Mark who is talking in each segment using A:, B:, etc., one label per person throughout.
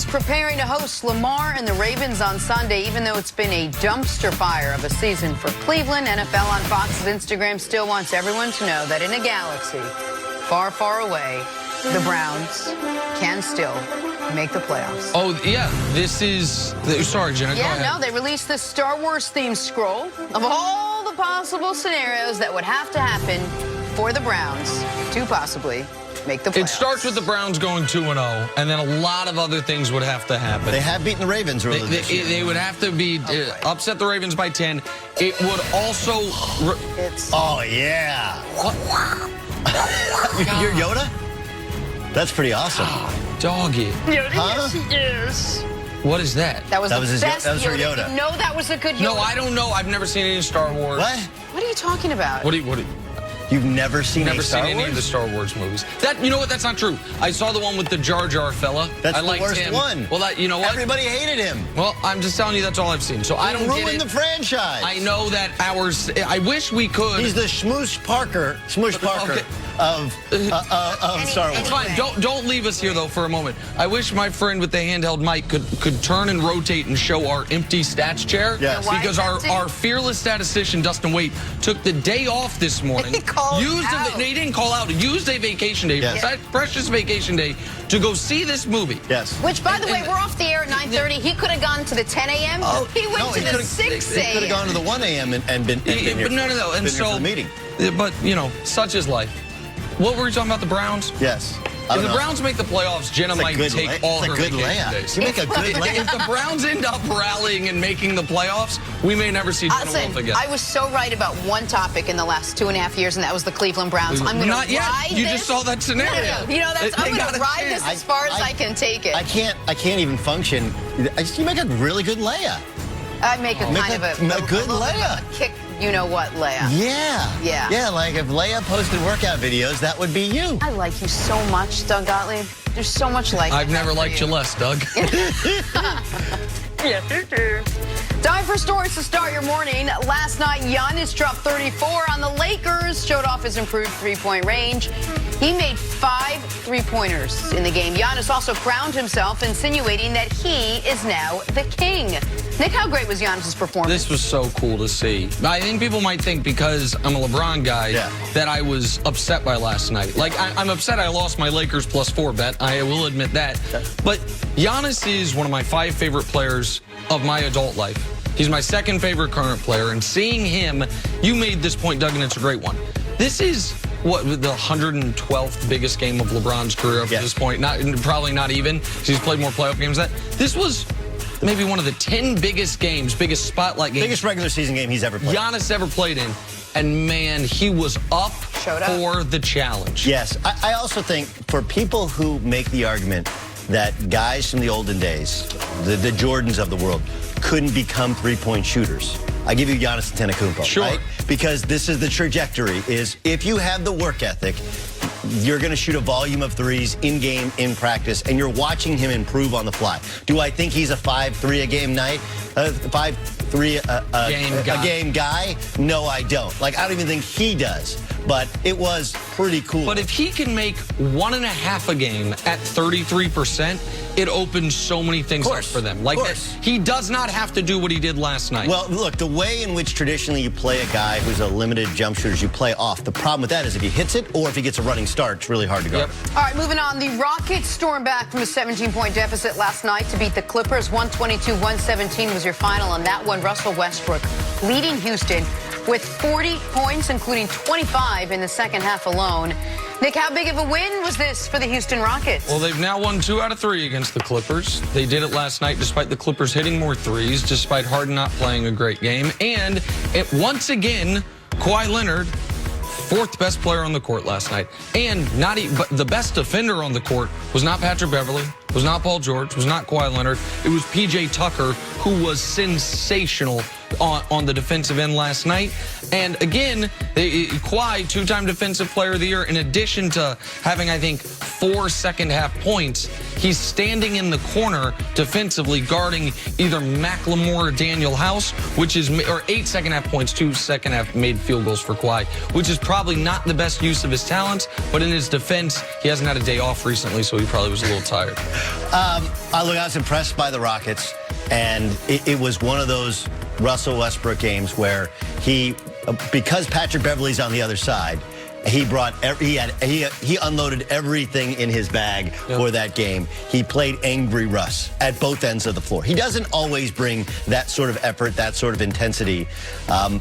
A: Browns preparing to host Lamar and the Ravens on Sunday, even though it's been a dumpster fire of a season for Cleveland. NFL on Fox's Instagram still wants everyone to know that in a galaxy far, far away, the Browns can still make the playoffs.
B: Oh, yeah. This is... Sorry, Jenna, go ahead.
A: Yeah, no, they released the Star Wars themed scroll of all the possible scenarios that would have to happen for the Browns to possibly make the playoffs.
B: It starts with the Browns going 2-0, and then a lot of other things would have to happen.
C: They have beaten the Ravens earlier this year.
B: They would have to be upset the Ravens by 10. It would also...
C: Oh, yeah. You're Yoda? That's pretty awesome.
B: Doggy.
A: Yoda, yes, he is.
B: What is that?
A: That was
C: his
A: best
C: that was her Yoda.
A: You know that was a good Yoda.
B: No, I don't know. I've never seen any Star Wars.
C: What?
A: What are you talking about?
C: You've never seen
B: Never
C: Star
B: seen
C: Wars?
B: any of the Star Wars movies. You know what? That's not true. I saw the one with the Jar Jar fella.
C: That's
B: I
C: the
B: liked
C: worst
B: him.
C: one.
B: Well, you know what?
C: Everybody hated him.
B: Well, I'm just telling you that's all I've seen. So I don't get it.
C: Ruined the franchise.
B: I know that I wish we could.
C: He's the Smush Parker
B: Okay.
C: of Star Wars.
B: It's fine. Don't leave us here though for a moment. I wish my friend with the handheld mic could turn and rotate and show our empty stats chair.
C: Yes.
B: Because our fearless statistician Dustin Waite took the day off this morning.
A: He called out.
B: He didn't call out. Used a vacation day,
C: Yes.
B: precious vacation day, to go see this movie.
C: Yes.
A: Which, by the way, we're off the air at 9:30. He could have gone to the 10 a.m. He went to the 6 a.m.
C: He could have gone to the 1 a.m. and been here.
B: No. And
C: been
B: so,
C: here for the meeting.
B: But, you know, such is life. What were we talking about, the Browns?
C: Yes.
B: If the Browns make the playoffs, Jenna might take all her vacation days.
C: You make a good layup.
B: If the Browns end up rallying and making the playoffs, we may never see Jenna Wolf again.
A: I was so right about one topic in the last 2.5 years, and that was the Cleveland Browns. I'm going to ride this.
B: You just saw that scenario.
A: No. You know, I'm going to ride this as far as I can take it.
C: I can't even function. You make a really good layup.
A: I make a kind of a
C: good layup.
A: Kick, you know what, layup.
C: Yeah. Yeah, like if Leia posted workout videos, that would be you.
A: I like you so much, Doug Gottlieb. There's so much like
B: I've never liked you less, Doug.
A: Time for stories to start your morning. Last night, Giannis dropped 34 on the Lakers, showed off his improved three-point range. He made 5 three-pointers in the game. Giannis also crowned himself, insinuating that he is now the king. Nick, how great was Giannis' performance?
B: This was so cool to see. I think people might think because I'm a LeBron guy that I was upset by last night. Like, I'm upset I lost my Lakers +4 bet. I will admit that. But Giannis is one of my 5 favorite players of my adult life. He's my 2nd favorite current player. And seeing him, you made this point, Doug, and it's a great one. This is what, the 112th biggest game of LeBron's career up to this point. Probably not even, because he's played more playoff games than that. This was maybe one of the 10 biggest games, biggest spotlight games.
C: Biggest regular season game he's ever played.
B: Giannis ever played in. And, man, he was up for the challenge.
C: Yes. I also think for people who make the argument that guys from the olden days, the Jordans of the world, couldn't become three-point shooters, I give you Giannis Antetokounmpo,
B: sure.
C: Right? Because this is the trajectory, is if you have the work ethic, you're going to shoot a volume of threes in-game, in practice, and you're watching him improve on the fly. Do I think he's a 5-3 a game night? 5-3 a game guy? No, I don't. Like, I don't even think he does. But it was pretty cool.
B: But if he can make 1.5 a game at 33%, it opens so many things up for them. Like, he does not have to do what he did last night.
C: Well, look, the way in which traditionally you play a guy who's a limited jump shooter is you play off. The problem with that is if he hits it or if he gets a running start, it's really hard to guard.
A: All right, moving on. The Rockets stormed back from a 17-point deficit last night to beat the Clippers. 122-117 was your final on that one. Russell Westbrook leading Houston with 40 points, including 25 in the second half alone. Nick, how big of a win was this for the Houston Rockets?
B: Well, they've now won 2 out of 3 against the Clippers. They did it last night despite the Clippers hitting more threes, despite Harden not playing a great game. And once again, Kawhi Leonard, 4th best player on the court last night. And but the best defender on the court was not Patrick Beverley, was not Paul George, was not Kawhi Leonard. It was P.J. Tucker, who was sensational on the defensive end last night. And again, Kawhi, 2-time Defensive Player of the Year, in addition to having, I think, 4 second-half points, he's standing in the corner defensively guarding either Macklemore or Daniel House, or 8 second-half points, 2 second-half made field goals for Kawhi, which is probably not the best use of his talents, but in his defense, he hasn't had a day off recently, so he probably was a little tired.
C: I was impressed by the Rockets, and it was one of those Russell Westbrook games where because Patrick Beverley's on the other side, he unloaded everything in his bag for that game. He played angry Russ at both ends of the floor. He doesn't always bring that sort of effort, that sort of intensity.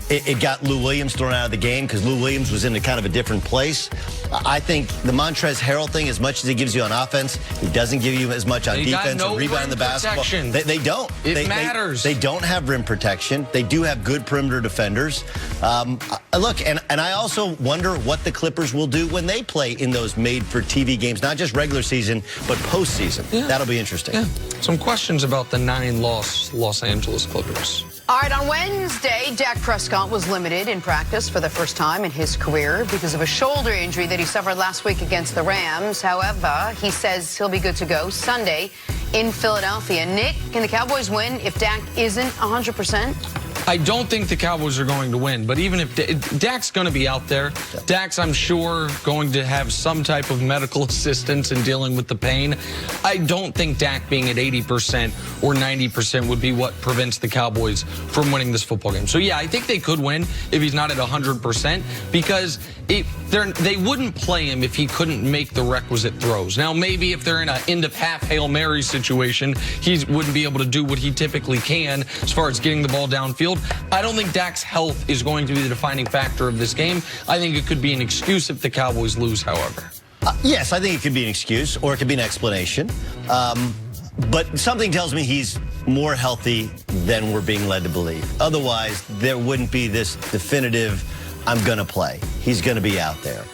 C: It got Lou Williams thrown out of the game because Lou Williams was in a kind of a different place. I think the Montrezl Harrell thing, as much as he gives you on offense, he doesn't give you as much on defense and rebounding the basketball. They don't.
B: It matters.
C: They don't have rim protection. They do have good perimeter defenders. Look, and I also wonder what the Clippers will do when they play in those made-for-TV games, not just regular season, but postseason. Yeah. That'll be interesting.
B: Yeah. Some questions about the 9-loss Los Angeles Clippers.
A: All right, on Wednesday, Dak Prescott was limited in practice for the first time in his career because of a shoulder injury that he suffered last week against the Rams. However, he says he'll be good to go Sunday in Philadelphia. Nick, can the Cowboys win if Dak isn't 100%?
B: I don't think the Cowboys are going to win, but even if Dak's going to be out there, Dak's, I'm sure, going to have some type of medical assistance in dealing with the pain. I don't think Dak being at 80% or 90% would be what prevents the Cowboys from winning this football game. So, yeah, I think they could win if he's not at 100% because they wouldn't play him if he couldn't make the requisite throws. Now, maybe if they're in an end-of-half Hail Mary situation, he wouldn't be able to do what he typically can as far as getting the ball downfield. I don't think Dak's health is going to be the defining factor of this game. I think it could be an excuse if the Cowboys lose, however.
C: Yes, I think it could be an excuse or it could be an explanation. But something tells me he's more healthy than we're being led to believe. Otherwise, there wouldn't be this definitive, I'm going to play. He's going to be out there.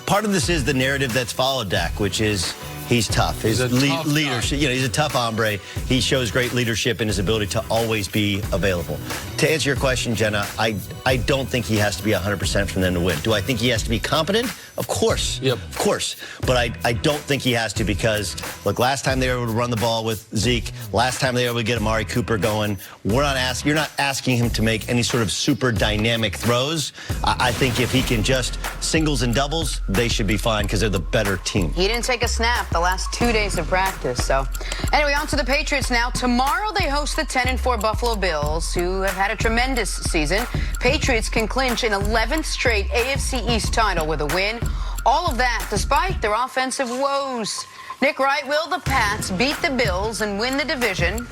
C: Part of this is the narrative that's followed Dak, which is he's tough. His leadership, he's a tough hombre. He shows great leadership in his ability to always be available. To answer your question, Jenna, I don't think he has to be 100% from them to win. Do I think he has to be competent? Of course.
B: Yep.
C: Of course. But I don't think he has to because, look, last time they were able to run the ball with Zeke, last time they were able to get Amari Cooper going, you're not asking him to make any sort of super dynamic throws. I think if he can just singles and doubles, they should be fine because they're the better team.
A: He didn't take a snap the last 2 days of practice. So anyway, on to the Patriots now. Tomorrow they host the 10-4 Buffalo Bills, who have had a tremendous season. Patriots can clinch an 11th straight AFC East title with a win. All of that despite their offensive woes. Nick Wright, will the Pats beat the Bills and win the division?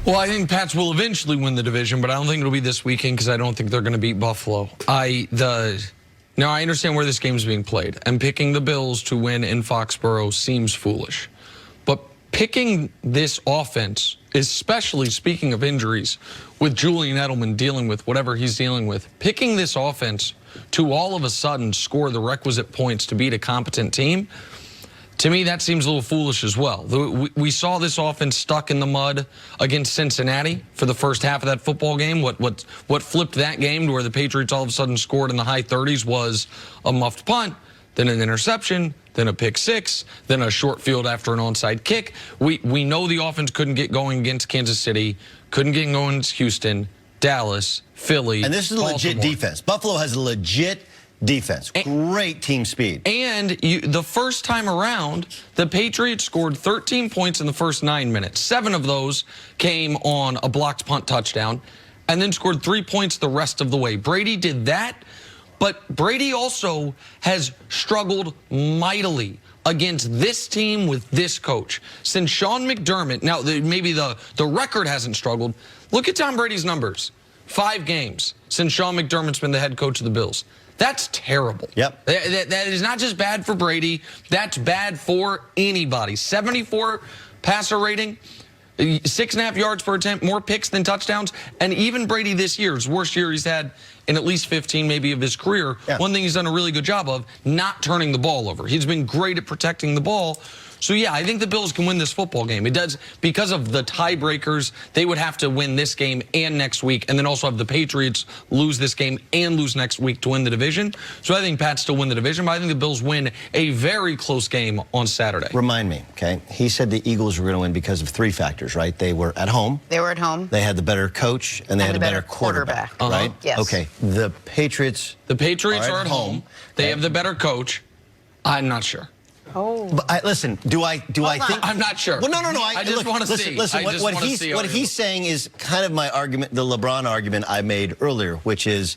B: Well, I think Pats will eventually win the division, but I don't think it'll be this weekend because I don't think they're going to beat Buffalo. Now, I understand where this game is being played, and picking the Bills to win in Foxborough seems foolish. But picking this offense, especially speaking of injuries, with Julian Edelman dealing with whatever he's dealing with, picking this offense to all of a sudden score the requisite points to beat a competent team, to me, that seems a little foolish as well. We saw this offense stuck in the mud against Cincinnati for the first half of that football game. What flipped that game to where the Patriots all of a sudden scored in the high 30s was a muffed punt, then an interception, then a pick six, then a short field after an onside kick. We know the offense couldn't get going against Kansas City, couldn't get going against Houston, Dallas, Philly,
C: and this is a legit defense. Buffalo has a legit defense. Great team speed.
B: And the first time around, the Patriots scored 13 points in the first 9 minutes. 7 of those came on a blocked punt touchdown, and then scored 3 points the rest of the way. Brady did that, but Brady also has struggled mightily against this team with this coach. Since Sean McDermott, now maybe the record hasn't struggled. Look at Tom Brady's numbers. 5 games since Sean McDermott's been the head coach of the Bills. That's terrible.
C: Yep.
B: That is not just bad for Brady. That's bad for anybody. 74 passer rating, 6.5 yards per attempt, more picks than touchdowns. And even Brady this year, his worst year he's had in at least 15 maybe of his career. Yeah. One thing he's done a really good job of, not turning the ball over. He's been great at protecting the ball. So, yeah, I think the Bills can win this football game. It does, because of the tiebreakers, they would have to win this game and next week, and then also have the Patriots lose this game and lose next week to win the division. So I think Pats still win the division, but I think the Bills win a very close game on Saturday.
C: Remind me, okay? He said the Eagles were going to win because of 3 factors, right? They were at home.
A: They were at home.
C: They had the better coach, and they had a better quarterback, right?
A: Yes.
C: Okay, the Patriots
B: are at home. They have the better coach. I'm not sure.
A: Oh.
C: But listen, do I think?
B: I'm not sure.
C: Well, no.
B: I just want to see.
C: Listen, what he's saying is kind of my argument, the LeBron argument I made earlier, which is,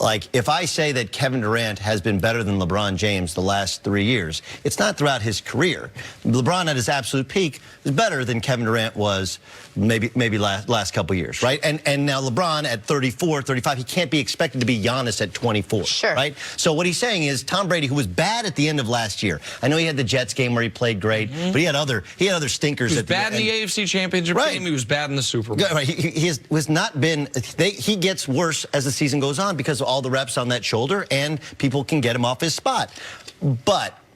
C: like, if I say that Kevin Durant has been better than LeBron James the last 3 years, it's not throughout his career. LeBron at his absolute peak is better than Kevin Durant was maybe last couple years, right? And now LeBron at 34, 35, he can't be expected to be Giannis at 24,
A: sure,
C: right? So what he's saying is Tom Brady, who was bad at the end of last year. I know he had the Jets game where he played great, but he had other stinkers.
B: He was bad in the AFC Championship game. He was bad in the Super Bowl.
C: Right. He has not been. He gets worse as the season goes on because of all the reps on that shoulder, and people can get him off his spot.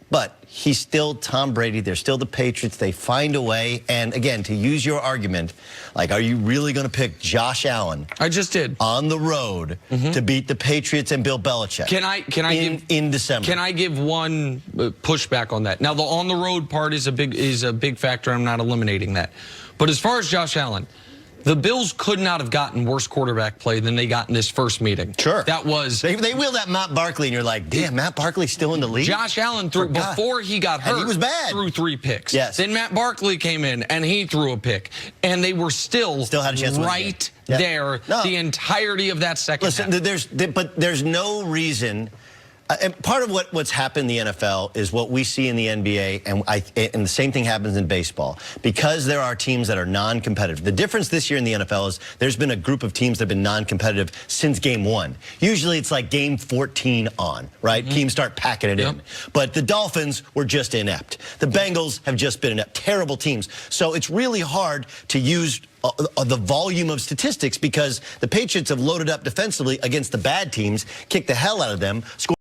C: But he's still Tom Brady. They're still the Patriots. They find a way. And again, to use your argument, like, are you really going to pick Josh Allen?
B: I just did
C: on the road to beat the Patriots and Bill Belichick. In December?
B: Can I give one pushback on that? Now, the on the road part is a big factor. I'm not eliminating that. But as far as Josh Allen, the Bills could not have gotten worse quarterback play than they got in this first meeting.
C: Sure.
B: That was...
C: They wheeled at Matt Barkley, and you're like, damn, Matt Barkley's still in the league?
B: Josh Allen threw, before he got hurt,
C: and he was bad.
B: Threw 3 picks.
C: Yes.
B: Then Matt Barkley came in, and he threw a pick. And they were still
C: had a chance
B: right there the entirety of that second half.
C: But there's no reason... and part of what's happened in the NFL is what we see in the NBA, and the same thing happens in baseball. Because there are teams that are non-competitive. The difference this year in the NFL is there's been a group of teams that have been non-competitive since game 1. Usually it's like game 14 on, right? Teams start packing it in. But the Dolphins were just inept. The Bengals have just been inept. Terrible teams. So it's really hard to use the volume of statistics because the Patriots have loaded up defensively against the bad teams, kicked the hell out of them, scored